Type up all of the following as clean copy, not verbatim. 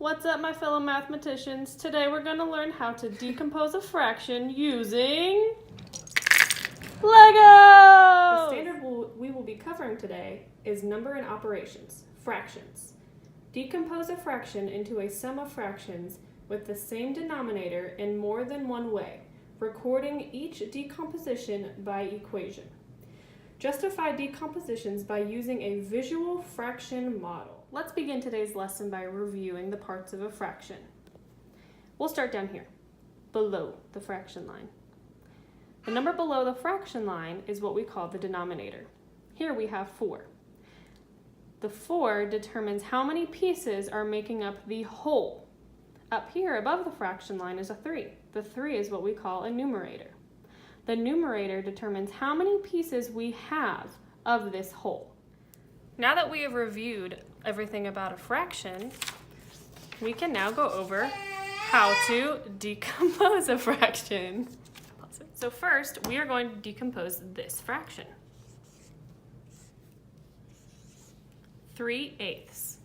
What's up, my fellow mathematicians? Today we're going to learn how to decompose a fraction using Legos! The standard we will be covering today is number and operations, fractions. Decompose a fraction into a sum of fractions with the same denominator in more than one way, recording each decomposition by equation. Justify decompositions by using a visual fraction model. Let's begin today's lesson by reviewing the parts of a fraction. We'll start down here, below the fraction line. The number below the fraction line is what we call the denominator. Here we have 4. The 4 determines how many pieces are making up the whole. Up here above the fraction line is a 3. The 3 is what we call a numerator. The numerator determines how many pieces we have of this whole. Now that we have reviewed everything about a fraction, we can now go over how to decompose a fraction. So first, we are going to decompose this fraction. 3/8.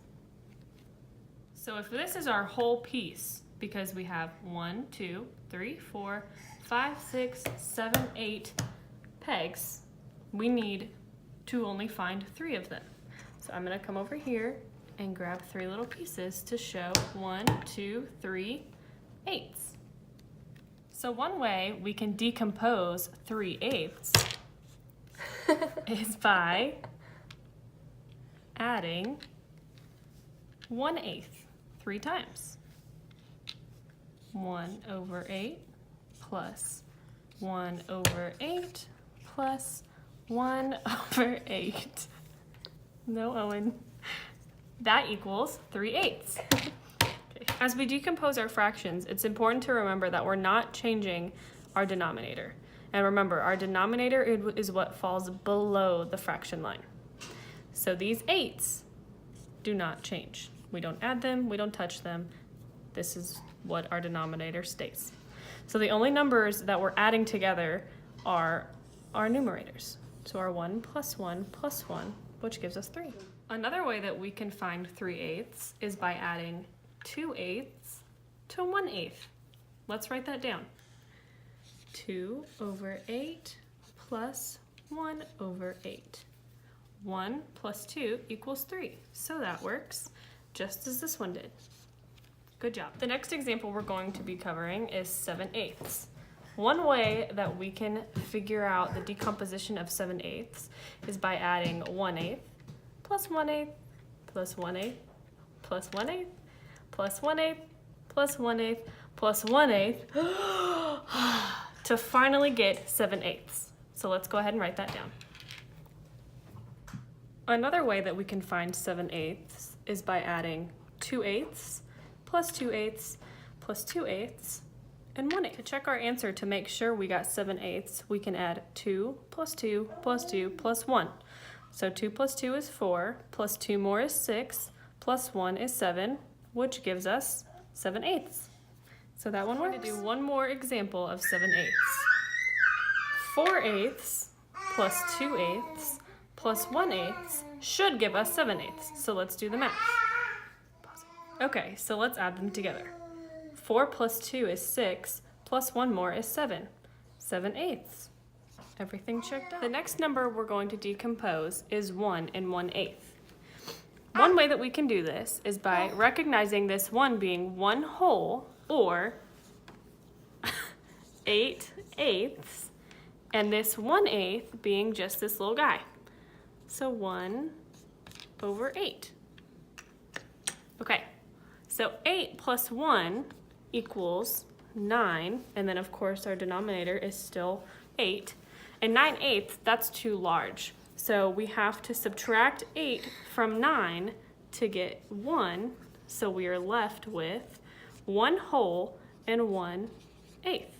So if this is our whole piece, because we have 1, 2, 3, 4, 5, 6, 7, 8 pegs, we need to only find 3 of them. So I'm going to come over here and grab 3 little pieces to show 1, 2, 3, 8. So one way we can decompose 3/8 is by adding 1/8 3 times. 1/8 plus 1/8 plus 1/8. No, Owen. That equals 3/8. Okay. As we decompose our fractions, it's important to remember that we're not changing our denominator. And remember, our denominator is what falls below the fraction line. So these 8s do not change. We don't add them, we don't touch them. This is what our denominator stays. So the only numbers that we're adding together are our numerators. So our 1 plus 1 plus 1, which gives us 3. Another way that we can find 3/8 is by adding 2/8 to 1/8. Let's write that down. 2/8 plus 1/8. 1 plus 2 equals 3. So that works just as this one did. Good job. The next example we're going to be covering is 7/8. One way that we can figure out the decomposition of 7/8 is by adding 1/8 plus 1/8 plus 1/8 plus 1/8 plus 1/8 plus 1/8 plus 1/8 to finally get 7/8. So let's go ahead and write that down. Another way that we can find 7/8 is by adding 2/8 plus 2/8 plus 2/8 and 1/8. To check our answer to make sure we got 7/8, we can add 2 plus 2 plus 2 plus 1. So 2 plus 2 is 4, plus 2 more is 6, plus 1 is 7, which gives us 7/8. So that one works. We're going to do one more example of 7/8. 4/8 plus 2/8 plus 1/8 should give us 7/8. So let's do the math. Okay, so let's add them together. 4 plus 2 is 6, plus 1 more is 7. 7/8. Everything checked out. The next number we're going to decompose is 1 and 1/8. One way that we can do this is by recognizing this 1 being 1 whole, or 8/8, and this 1/8 being just this little guy. So 1/8. Okay, so 8 plus 1 equals 9, and then of course our denominator is still 8. And 9/8, that's too large. So we have to subtract 8 from 9 to get 1, so we are left with 1 whole and 1/8.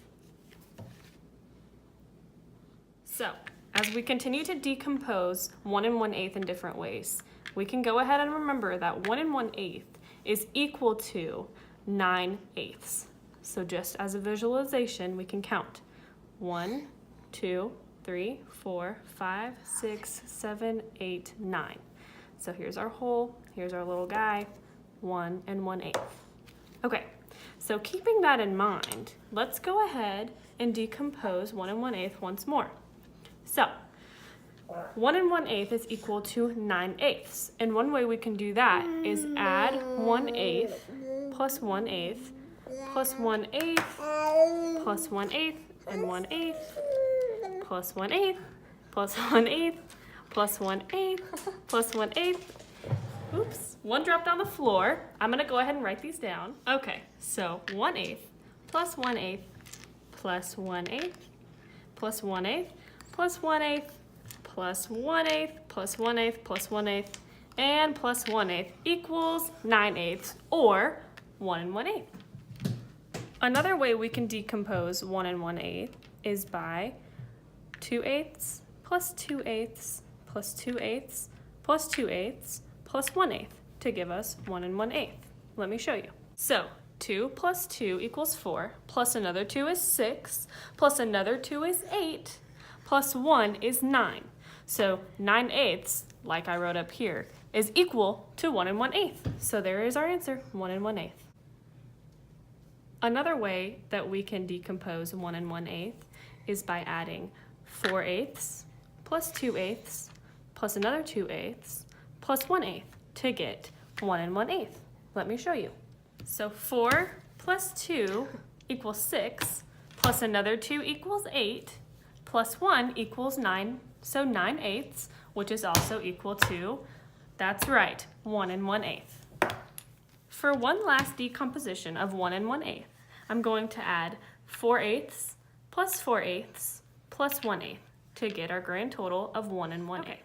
So, as we continue to decompose 1 and 1/8 in different ways, we can go ahead and remember that 1 and 1/8 is equal to 9/8. So just as a visualization, we can count 1, 2, 3, 4, 5, 6, 7, 8, 9. So here's our whole, here's our little guy, 1 and 1/8. Okay, so keeping that in mind, let's go ahead and decompose 1 1/8 once more. So, 1 1/8 is equal to 9/8. And one way we can do that is add 1/8 plus 1/8 plus 1/8 plus 1/8 and 1/8 plus 1/8 plus 1/8 plus 1/8 plus 1/8. Oops, one dropped on the floor. I'm gonna go ahead and write these down. Okay, so 1/8 plus 1/8 plus 1/8 plus 1/8 plus 1/8 plus 1/8 plus 1/8 plus 1/8 and plus 1/8 equals 9/8 or 1 1/8. Another way we can decompose 1 1/8 is by 2/8 plus 2/8 plus 2/8 plus 2/8 plus 1/8 to give us 1 1/8. Let me show you. So 2 plus 2 equals 4, plus another 2 is 6, plus another 2 is 8, plus 1 is 9. So 9/8, like I wrote up here, is equal to 1 1/8. So there is our answer, 1 1/8. Another way that we can decompose 1 1/8 is by adding 4/8 plus 2/8 plus another 2/8 plus 1/8 to get 1 1/8. Let me show you. So 4 plus 2 equals 6, plus another 2 equals 8, plus 1 equals 9, so 9/8, which is also equal to, that's right, 1 1/8. For one last decomposition of 1 1/8, I'm going to add 4/8 plus 4/8 plus 1/8 to get our grand total of 1 1/8. Okay.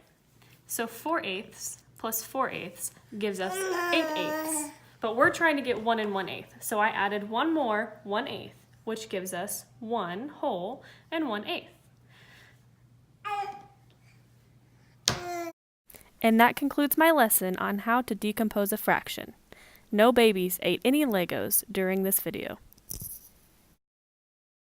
So 4/8 plus 4/8 gives us 8/8. But we're trying to get 1 1/8. So I added one more 1/8, which gives us 1 whole and 1/8. And that concludes my lesson on how to decompose a fraction. No babies ate any Legos during this video.